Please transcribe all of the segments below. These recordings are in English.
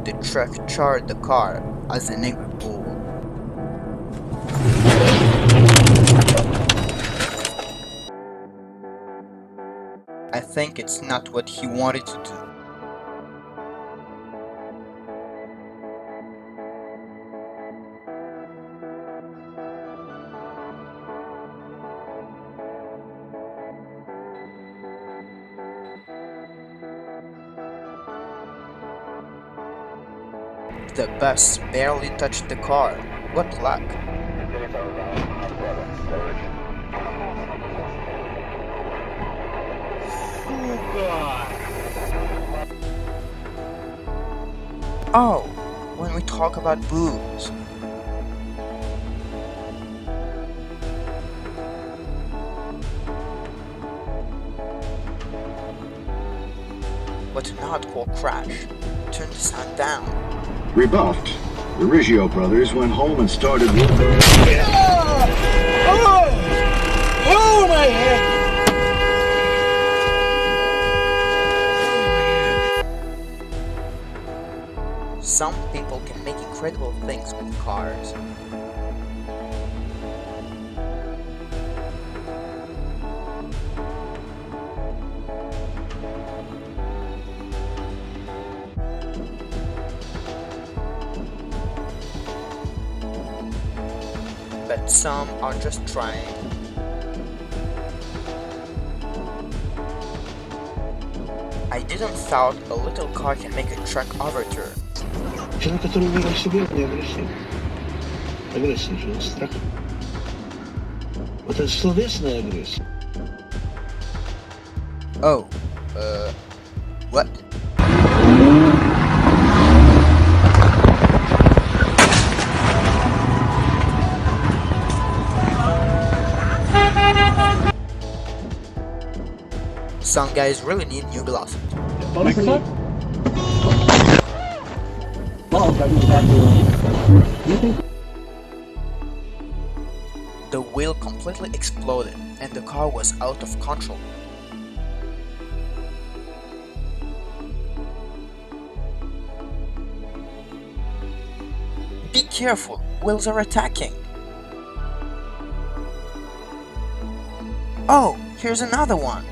the truck charred the car as an angry bull. I think it's not what he wanted to do. The bus barely touched the car. What luck. Oh, when we talk about booze. What an oddball crash. Turn the sound down. Rebuffed, the Riggio brothers went home and started working. Oh my head! Some people can make incredible things with cars. But some are just trying. I didn't thought a little car can make a truck overturn. Человек, который не агрессивен, не агрессивен. Агрессия же страх. Вот это словесная агрессия. Oh, what? Some guys really need new glasses. The wheel completely exploded and the car was out of control. Be careful, wheels are attacking. Oh, here's another one.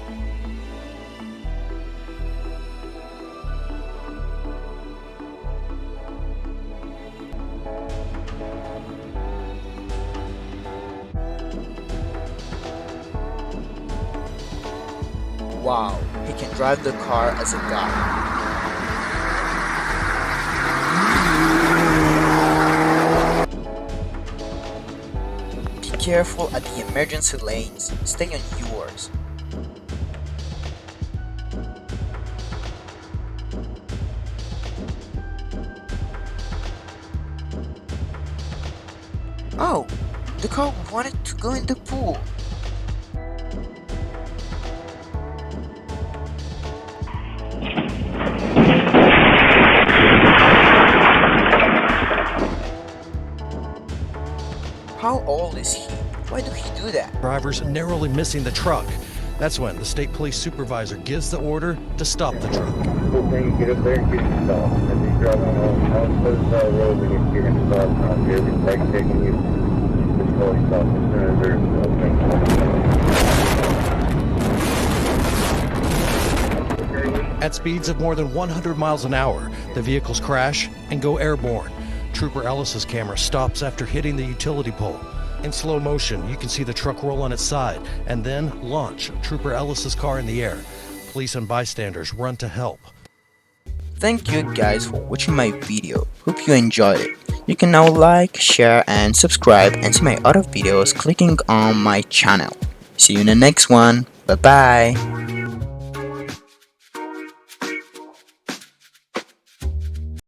Wow, he can drive the car as a guy. Be careful at the emergency lanes. Stay on yours. Oh, the car wanted to go in the pool. How old is he? Why do he do that? Drivers narrowly missing the truck. That's when the state police supervisor gives the order to stop the truck. Cool thing, get up there and get it stopped. As he's driving on the other side of the road, we can get him stopped. I'm here, we're taking you. Just fully stopped as soon as there's nothing. At speeds of more than 100 miles an hour, the vehicles crash and go airborne. Trooper Ellis's camera stops after hitting the utility pole. In slow motion, you can see the truck roll on its side and then launch Trooper Ellis's car in the air. Police and bystanders run to help. Thank you guys for watching my video. Hope you enjoyed it. You can now like, share and subscribe and see my other videos clicking on my channel. See you in the next one. Bye bye.